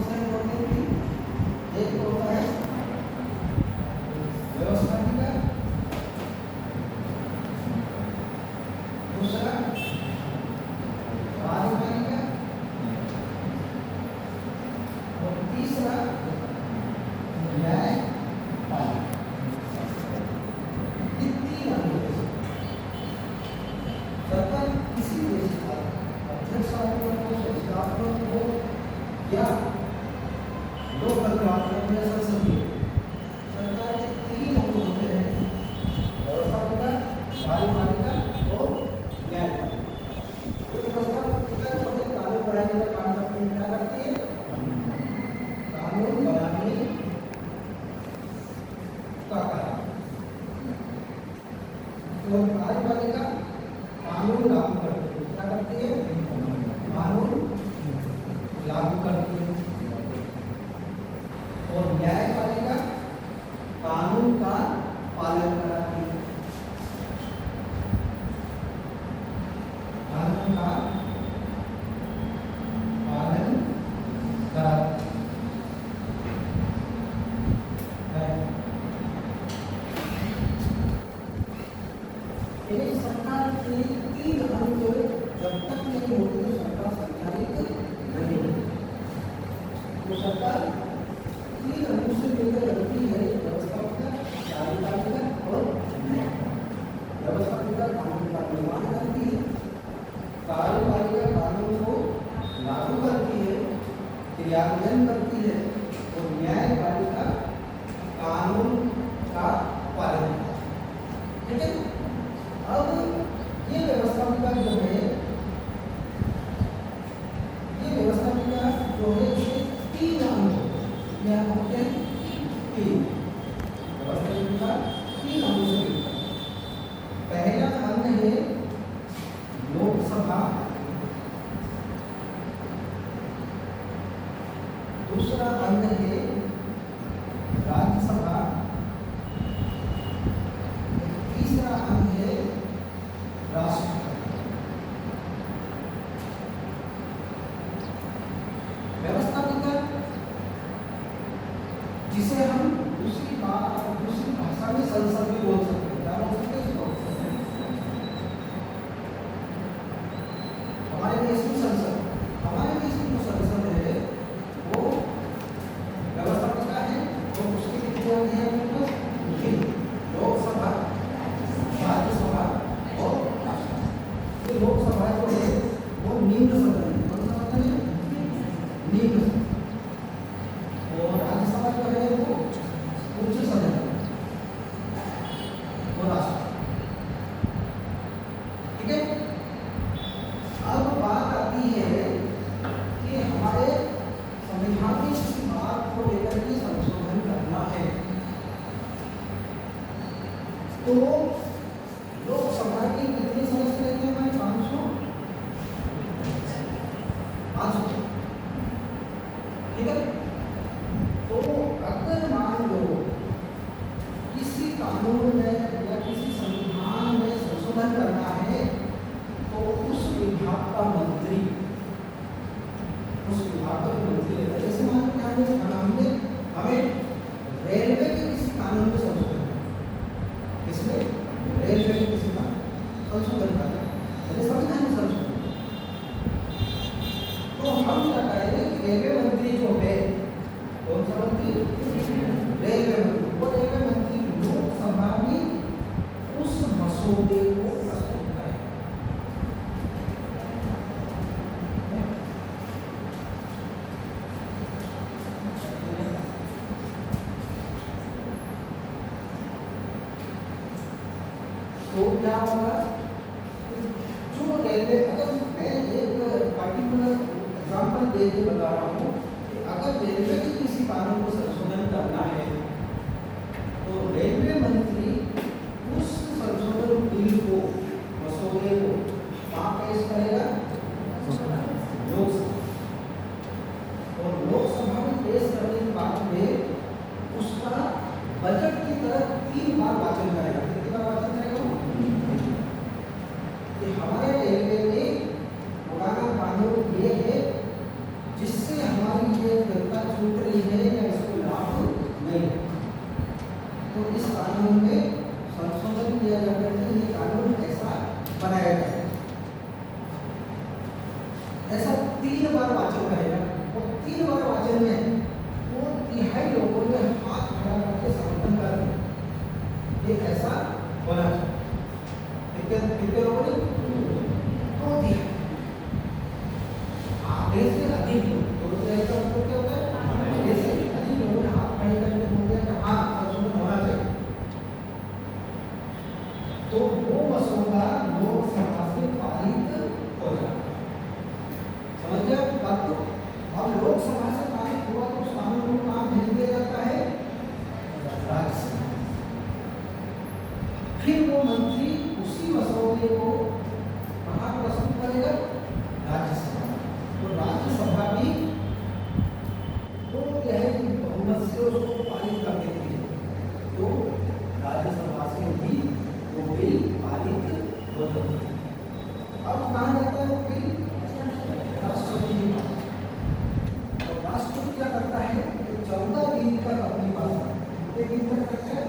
से होते हैं? एक होता है व्यवस्थापिका, दूसरा कार्यपालिका और तीसरा न्यायपालिका। ये तीन अंग हैं। सरकार किसी देश का अध्यक्ष हो, संस्थापक हो या लोकतंत्र में संसदीय, सरकार के तीन अंग होते हैं: व्यवस्थापिका, कार्यपालिका और न्यायपालिका। तो व्यवस्थापिका जो है कानून बनाने का काम करती है। क्या करती है? कानून बनाने का काम। और कार्यपालिका कानून लागू करती है। क्या करती है? कानून लागू करती है। और न्यायपालिका कानून का पालन कराती है। कानून का पालन कराती है। ये सरकार के तीन अंग जब तक नहीं होते तो सरकार संचालित नहीं होती। तो सरकार तीन अंगों से मिलकर बनती है: व्यवस्थापिका, कार्यपालिका और न्यायपालिका। व्यवस्थापिका कानून का निर्माण करती है, कार्यपालिका कानून को लागू करती है, क्रियान्वयन करती है और न्यायपालिका कानून का पालन करती है। ठीक है? अब ये व्यवस्थापिका जो है, इसके तीन अंग क्या होते हैं? तीन। व्यवस्थापिका तीन अंगों से मिलता है। पहला अंग है लोकसभा, दूसरा अंग है राज्यसभा, तीसरा अंग है राष्ट्रपति। व्यवस्थापिका जिसे हम दूसरी भाषा में संसद भी बोल सकते हैं। क्या बोल सकते हैं इसको? हमारे देश की संसद, हमारे देश की जो संसद है वो व्यवस्थापिका है। और उसके कितने अंग हैं? तीन: लोकसभा, राज्यसभा और राष्ट्रपति। ये लोकसभा जो है वो निम्न सदन है। कौन सा सदन है? निम्न सदन। और राज्यसभा जो है वो उच्च सदन है। और राष्ट्रपति। ठीक है? अब बात आती है कि हमारे संविधान में किसी बात को लेकर के संशोधन करना है तो लोकसभा के कितने सदस्य रहते हैं? हमारे 500। ठीक है? तो अगर मान लो किसी कानून में या किसी संविधान में संशोधन करना है तो उस विभाग का मंत्री रहता है। जैसे मान लो हमें रेलवे के किसी कानून में संशोधन, इसमें रेलवे के किसी का संशोधन करना है, संविधान में संशोधन, तो हम क्या करेंगे कि रेलवे मंत्री जो है, कौन सा मंत्री? रेलवे मंत्री। वो रेलवे मंत्री लोकसभा में उस मसौदे को प्रस्तुत करें। तो क्या होगा? जो रेलवे, अगर मैं एक पार्टिकुलर एग्जाम्पल दे के बता रहा हूँ कि अगर रेलवे के किसी कानून को संशोधन करना है तो रेलवे मंत्री उस संशोधन बिल को, मसौदे को कहाँ पेश करेगा? लोकसभा। और लोकसभा में पेश करने के बाद में उसका बजट की तरह 3 बार वाचन करेगा। कितनी बार वाचन करेगा? कि हमारे रेलवे में पुराना कानून ये है जिससे हमारी ये जनता 3 बार वाचन करेगा और 3 बार वाचन में वो तिहाई लोगों ने हाथ खड़ा करके समर्थन कर दिया। ये ऐसा होना चाहिए। कितने लोगों ने? 2 तिहाई। आधे से अधिक लोग, तो ऐसा मतलब क्या होता है? आधे से अधिक लोगों ने हाथ खड़े करके बोल दिया कि हाँ संशोधन होना चाहिए, तो वो मसौदा लोकसभा से पारित हो जाता है। समझ गया बात? तो अब लोकसभा से पारित हुआ तो उस कानून को काम भेज दिया जाता है राज्यसभा। फिर वो मंत्री उसी मसौदे को कहाँ प्रस्तुत करेगा? राज्यसभा। तो राज्यसभा भी तो क्या है कि बहुमत से उसको पारित कर देती है, तो राज्यसभा से भी वो बिल पारित हो जाती है। अब कहाँ जाता है वो बिल? राष्ट्रपति के पास। और राष्ट्रपति क्या करता है? 14 दिन तक अपनी बात, कितने दिन तक करता है?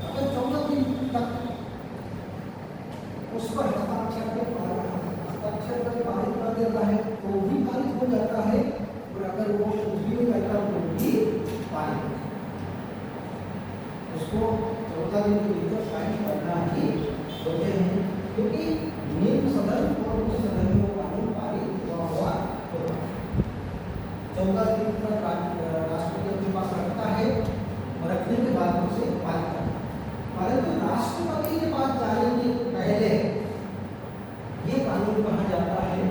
अगर 14 दिन तक उस पर हस्ताक्षर पर पारित कर देता है तो भी पारित हो जाता है, और अगर वो कुछ भी नहीं करता तो भी पारित हो जाता है। उसको 14 दिन के भीतर साइन करना ही होते हैं, क्योंकि निम्न सदन और उच्च सदन में वो कानून पारित हुआ होगा। 14 दिन तक राष्ट्रपति अपने पास रखता है और रखने के बाद उसे पारित करता है। परंतु राष्ट्रपति के पास जाने के पहले ये कानून कहा जाता है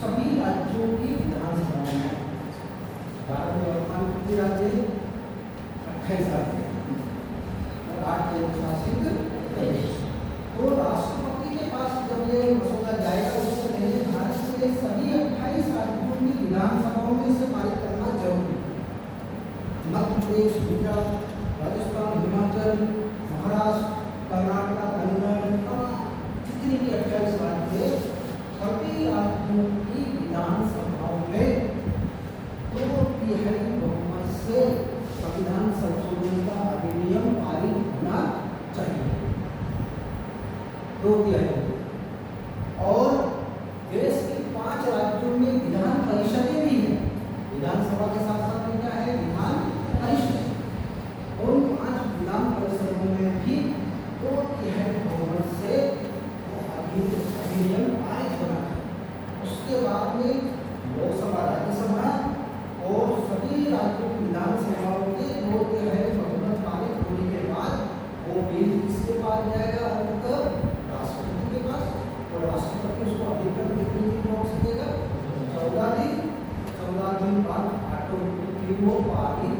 सभी राज्यों की विधानसभाओं में। भारत में वर्तमान कितने राज्य हैं? 28 राज्य हैं और 8 केंद्र शासित प्रदेश। तो राष्ट्रपति के पास जब ये मसौदा जाएगा उससे पहले भारत के सभी 28 राज्यों की विधानसभाओं में इसे पारित करना जरूरी है। मध्य प्रदेश, गुजरात, राजस्थान, हिमाचल, महाराष्ट्र, कर्नाटक, तेलंगाना, जितनी भी 28 राज्य, सभी राज्यों की विधानसभाओं में 2/3 बहुमत से संविधान संशोधन का अधिनियम पारित होना चाहिए। 2/3। और देश के 5 राज्यों में विधान परिषदें भी हैं। विधानसभा के साथ साथ में क्या है? विधान परिषद। और उन 5 विधान परिषदों में भी 2/3 बहुमत से अधिनियम पारित होना चाहिए। उसके बाद में लोकसभा, राज्यसभा और सभी राज्यों की विधानसभाओं के 2/3 बहुमत पारित होने के बाद वो बिल किसके पास जाएगा? राष्ट्रपति के पास। और राष्ट्रपति उसको अधिकृत कितने दिन रोक सकेगा? 14 दिन। 14 दिन बाद ऑटोमेटिकली वो पारित